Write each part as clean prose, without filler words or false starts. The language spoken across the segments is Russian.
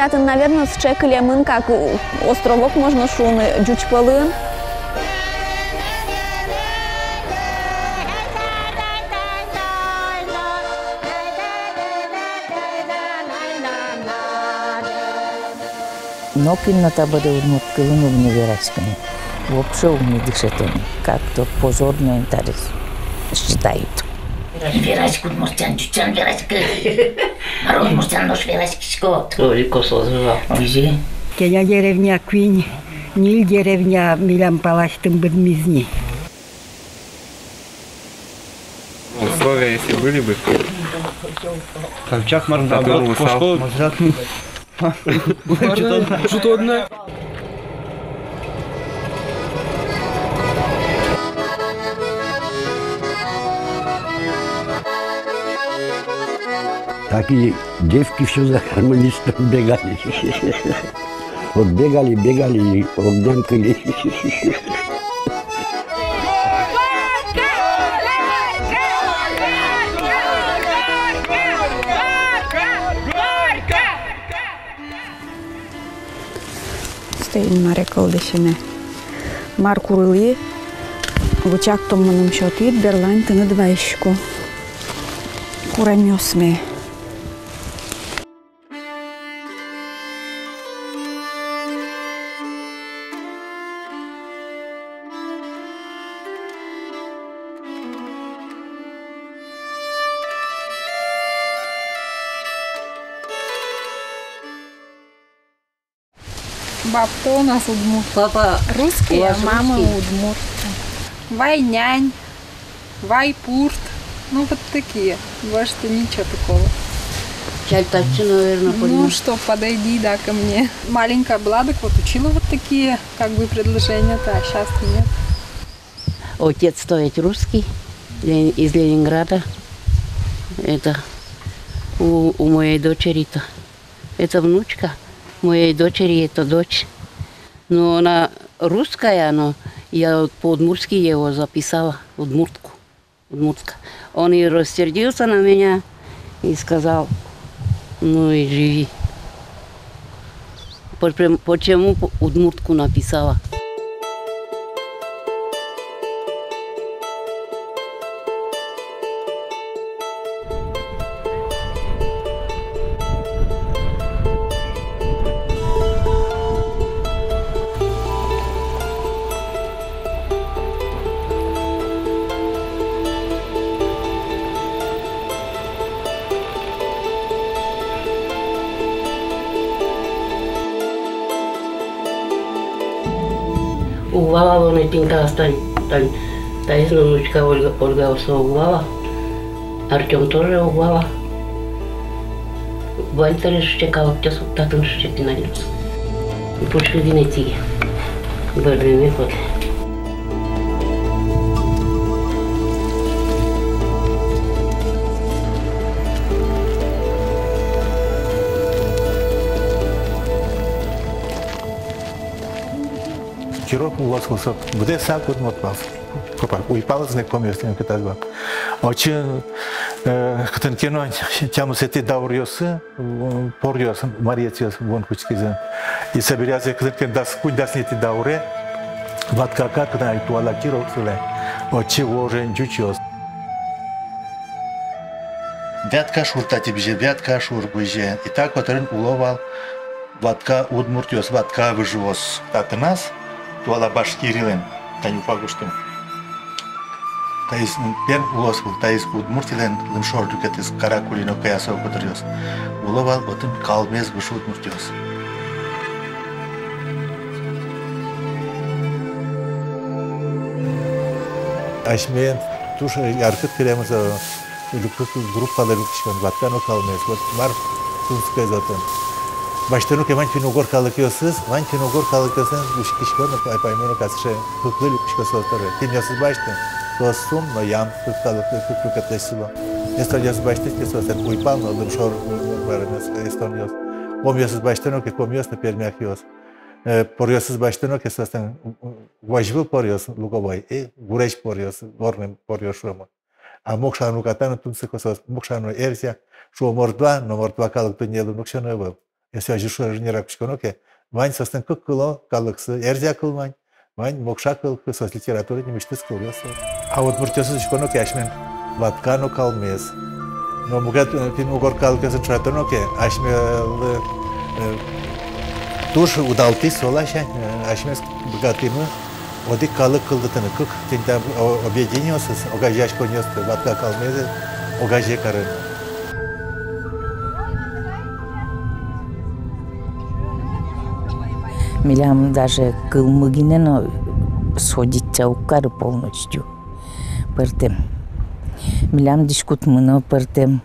татын, наверное, с чекалем, как островок можно шун джучпалын. Но кинота бъде отмъткалено в неверачкане. Въобще не дишат они, както позорно интерес считают. Верачку муртян, чучан верачка. Народ муртян нож верачкишко. Ой, косо звал. Вижи. Кея деревня Квинь, нил деревня Милям Палахтым Бадмизни. Условия, если были бы. Колчак Мартагот, пошел. Что одна? Такие девки все за гармонистом бегали. Вот бегали и обнямкали. Стоим на реколдешине. Маркурли, вучак томаном шотит, берлайн ты на двоечку. Курамёсме. Бабка у нас удмурт. Папа Русские, а мама удмурт. Вайнянь, вайпурт. Ну вот такие. Больше ничего такого. Чальтачи, наверное, Ну что, подойди, да, ко мне. Маленькая была, так вот учила вот такие, как бы, предложения-то, а сейчас нет. Отец стоит русский, из Ленинграда. Это у моей дочери-то. Это внучка. Моей дочери это дочь. Но она русская, но я по-удмуртски его записала, удмуртка. Он и рассердился на меня и сказал, ну и живи. Почему удмуртку написала? Угвала он этим кастань. Та из внучка Ольга все угвала. Артем тоже угвала. Вальтер чекал, тя татан щеки на лицо. Почка генетики. Бървиме ходи. Чирок улоскался, где сак вот мотпал. Уйпал знакомый с ним катазба. Очень кто-то кино тему с этой даурьосы, порьос, мариетьос, вон кучкизен. И собирается кто-то даст не эти дауре, вот как на итуала чирок суле. Очень важен чучос. Вятка шурта тебе, вятка шур быже. И так вот он уловал ватка удмуртиос, ватка выживос. Так нас туала башкирилен, таню фагуштым. Таис пен улос был, таис удмуртилен лымшор дукетис каракулино каясо кутриос. Уловал отын калмез вышу удмуртиос. Ашмен туш яркыт кереміз группада люкшкан ваткано калмез. Вот мар тунская затон. Баштану кеман чиногор калыкёсыз, ман чиногор калыкёсын ушкишкону паймону касше хыклы люкшкосотары. Тин ясыз баштын. Сум, но ям, кукатесило. Если я сбачтить, если я уйпал, но дымшор эстониос. Помьёс сбачтено, как помьёс на пермяхиос. Порьёс сбачтено, если я важвил порьёс луговой, и гуреч порьёс, горным порьёс шума. А мокшану катану тунцикосос, мокшану эрзя, шо мордва, но мордва калык то не был, мокшану был. если ажишур не рапчконоке, вань состен как кыло, калыксы, эрзя кылмань, вань мокша кылкы, сос литературы не мечты скылыса. А вот муртёсы шконоке ашмен ваткано калмез. Но мугат пин угор калкасы чатоноке, ашмел туш удалти солаша, ашмес богатымы, оди калык кылдытыны кык, тинта объединёсыз, огажаш конёсты, ватка калмезы, огаже карын. Милям даже кылмыгинен сходиться укары полностью. Пыртем. Милям дискутмыно пыртем.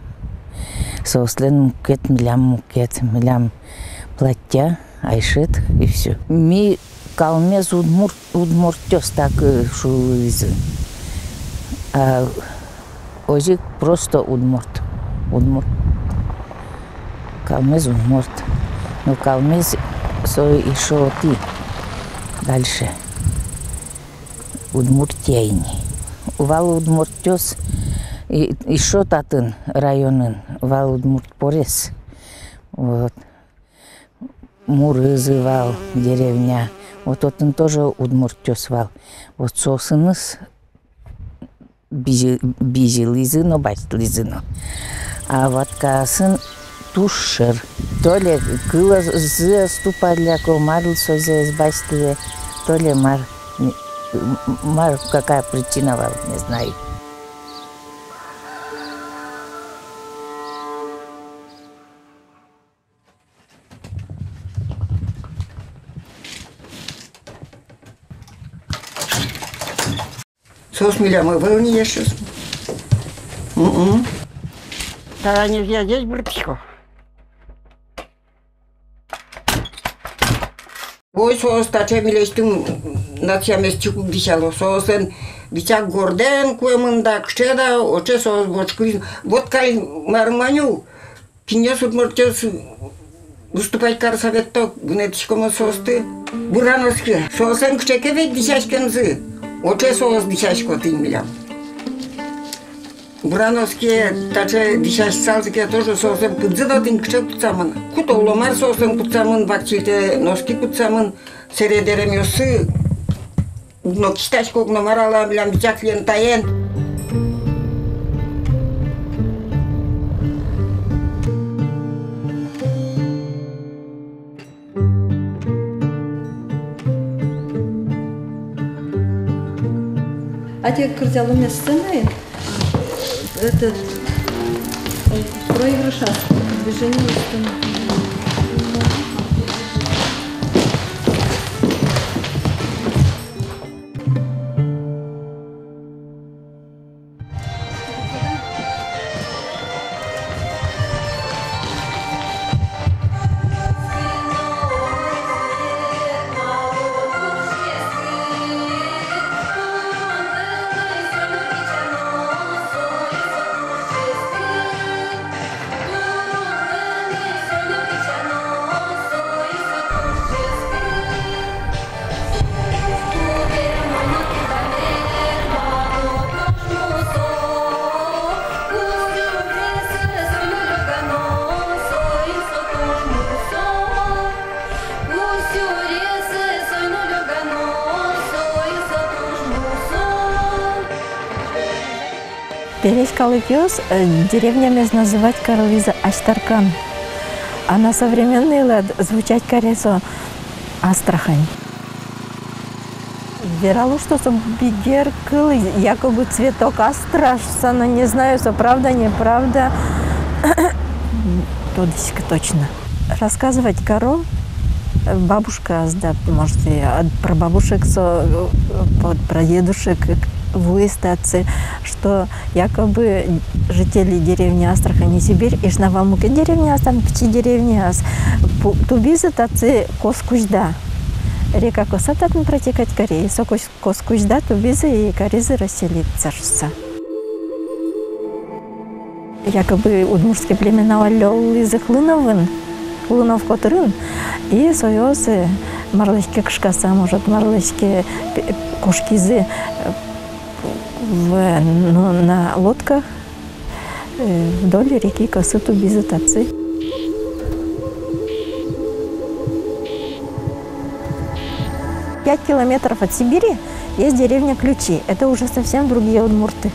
Сослен мукет, милям платья, айшет и все. Ми калмез удмуртёс так шулызы. А озик просто удмурт. Калмез удмурт. Но калмез сой еще ты дальше. Удмуртяйни. Вал удмуртёс и еще татын районын. Вал удмурт порез. Вот. Мурызы вал деревня. Вот он тоже удмуртёс вал. Вот сосыныз бизилизы, но батлизы. А вот касын тушер. То ли кыло ступали, марл созе сбастили, то ли мар какая причина вал, не знаю. Сос милям, вы не ешь. Тогда нельзя здесь братишко. Ой, сос тача милештим начаместику бисало. Сосен бичак горден куемында кшеда, оче сос бочкрин. Вот кай марманю кинес удмуртёс выступать карсоветто гнетишкому состы. Бурановски. Сосен кшеке ведь десяшкензы. Оче сос десяшко ты милям. Бурановские таче дишаш салзике тоже сосем кыдзыдатын кче кутсамын. Кутоломар сосем кутсамын, вакчите носки кутсамын, середеремёсы. Но кистачко гномарала билам бичаклен таен. А те кырзялыме сцены, это проигрыша, движение сцены. Пересь Калыкёс деревнями называть Карлиза Аштаркан, а на современный лад звучать Каресо Астрахань. Вералу, что бигер кыл, якобы цветок астрашса, но не знаю, что правда, неправда. Тодыська точно. Рассказывать коров бабушка, да, может, от прабабушек, от прадедушек выставцы, что якобы жители деревни Астрахань и Сибирь, иш на Валмуке деревня, а там пчи деревни, тубизы тацы коскужда. Река Коса татн протекать Кореи, сокось коскужда, тубизы и коризы расселиться. Якобы удмуртские племена валёл из хлыновын, хлынов которын, и соёсы марлышки кшкаса, может, марлышки кушкизы на лодках вдоль реки Косы тубизы тацы. 5 километров от Сибири есть деревня Ключи. Это уже совсем другие удмурты.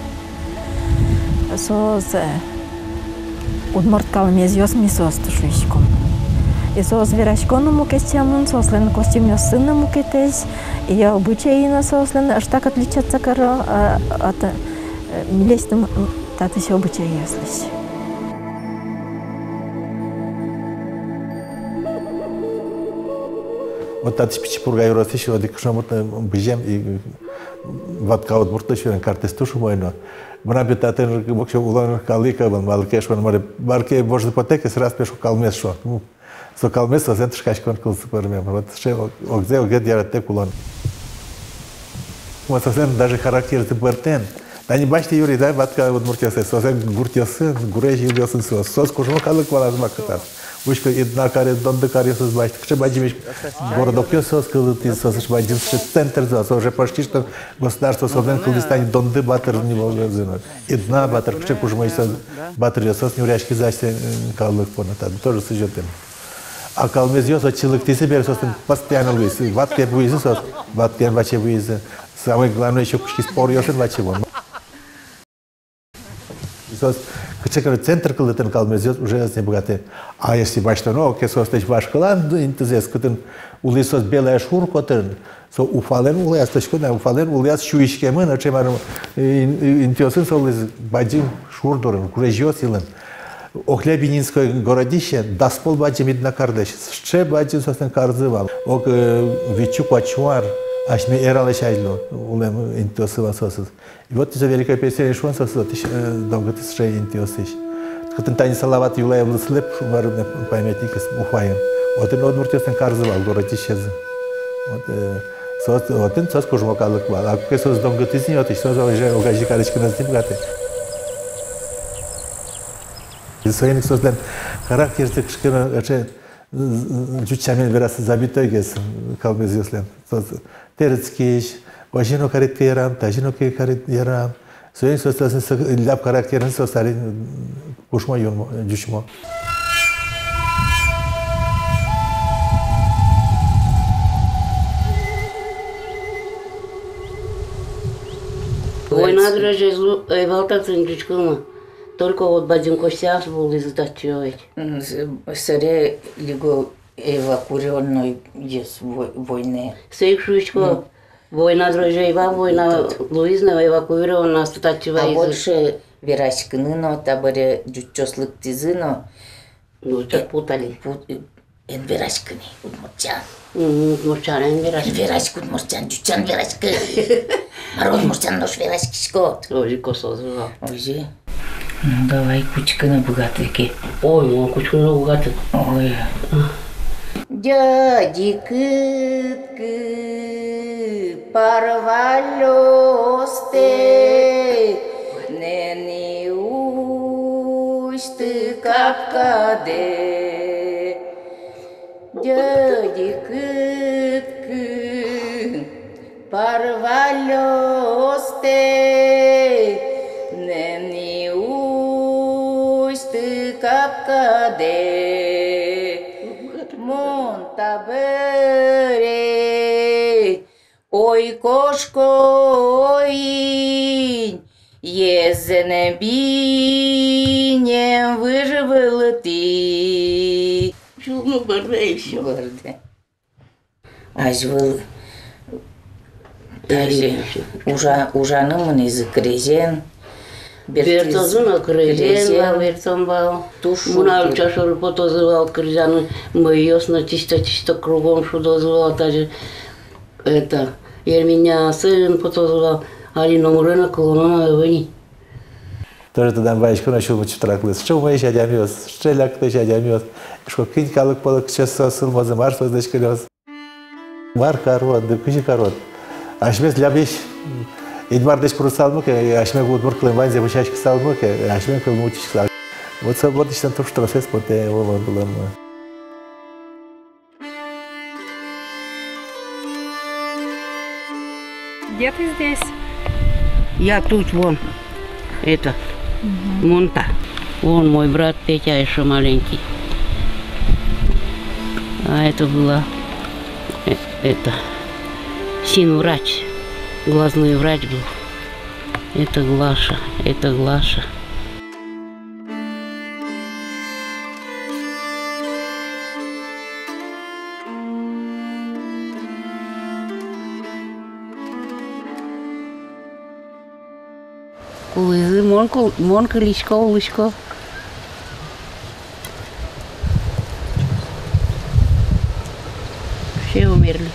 Удмурт калмезиос мисос тушуишком. И верашкону мукестямун, сослен костюм сына мукетесь, и обычаи сослен, аж так отличаться от милестным татыси обычаи яслись. Вот тат пичпурга юросиш, вот кшамутна бижем и ватка удмуртышен картес тушу мойно. Мына бетатен бокшо улан калика бан малкеш бан маре барке божды потекес раз пешу калмес шо. Со калмес со центр шкашкон кул супермен. Вот ше огзе огет ярате кулон. Вот совсем даже характер тепертен. Да не бачите юри, да, ватка удмуртясе, совсем гуртясе, гуреш юльясын сос кушмо калык валаз макатат. Вышка одна каре, донда каре сос бачите. Кше бачимеш городок сос кылыты сос бачим центр сос уже почти что государство совсем кылдыстани донды батыр не волгазыно. Одна батыр кше кушмо сос батыр сос не уряшки засте калык понатат. Тоже сюжетен. А калмезиос отчилык тисе бер сос постоянно луис. Ватке буизы сос, ватке баче буизы. Самое главное еще кушки спор ёсен баче вон. Центр кылытын калмезиос уже не богатый. А если бачто, ну, кесос теч ваш кылан, интезес кытын улисос белая шур котын, со уфален уляс точкона уфален уляс шуишкемын, а чем арм интеосын солыз бадим шур дорын, курежиос илын. Охлябининское городище даспол бадим идна кардеш, ще бадим сосен карзывал. Ок вичук вачуар, аж ми эралеш айдло, улем интеосыва сосыз. И вот за великое песня шон сосыз, долго ты ще интеосыш. Кытын тани салават юлай влыслеп, варым памятник уфаем. Вот он удмуртиосен карзывал городищезы. Вот он сос кужмокалык вал. А как сос долго ты снет, и сос уже угажи карочки на стим гаты. Своим создан характер такшкина, чуть-чуть раз забитой гес калмезиослен. Терецкий, важно карит ярам, тажино карит ярам. Своим создан лап характерен состали кушмо юрмо дюшмо. Война дрожит, валтаться дючкома. Только вот бадим костяс был издачивать. Саре лего эвакуированной из войны. Сейшучко. Война дрожжева, война Луизна эвакуирована статчива. А больше верашкины, но таборе дючослык тизыно. Ну, что путали. Эн верашкыни, удмуртян. Удмуртян, эн верашкыни. Верашк удмуртян, дючан верашкы. Марод муртян нож верашкишко. Ой, косо звал. Ой, ну давай кучка на богатыки. Ой, ну кучка на богатыки. Ой. Дяди кытки парвалёсте, нени ушты капкаде. Дяди кытки парвалёсте, нени ушты капкаде. Монтабере, ой кошко, ой, езене бинем выживал ты. Ну, гордый все. Гордый. Аж был ужаным из крезен. Бертозуна крезен, бертомбал. Муна чашор потозывал крезяну, мы ясно чисто кругом что дозвал, даже это. Я меня сын потозывал, али номерына колонна вини. Тоже тогда баишку начал мучить траклыс. Что мы еще дямёс, что ляк ты еще дямёс. Что кинь калык полок сейчас сосыл мазы марш воздачка лёс. Мар корот, да кучи корот. Ашмес лябиш. Идмардеш курсалмык, ашмен гудмур клымван зебучачки салмык, ашмен кылмучич сал. Вот свободный там то что раз вот его было. Где ты здесь? Я тут вон. Это. Монта. Вон мой брат Петя еще маленький. А это была это сын врач, глазной врач был. Это Глаша, это Глаша. Кулызы, монка, личко. Все умерли.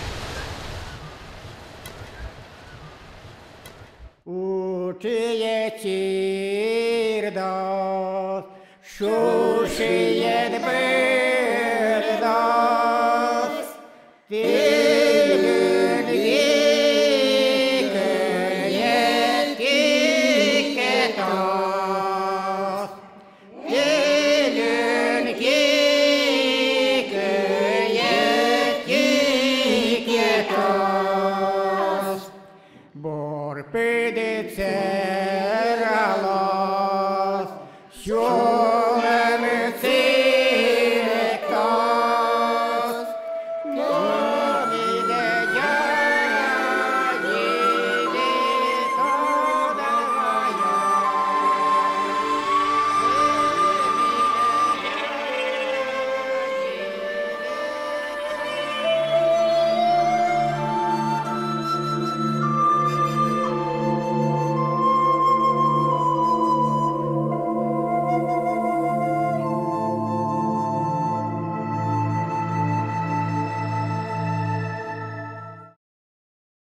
Учие тирда, шуши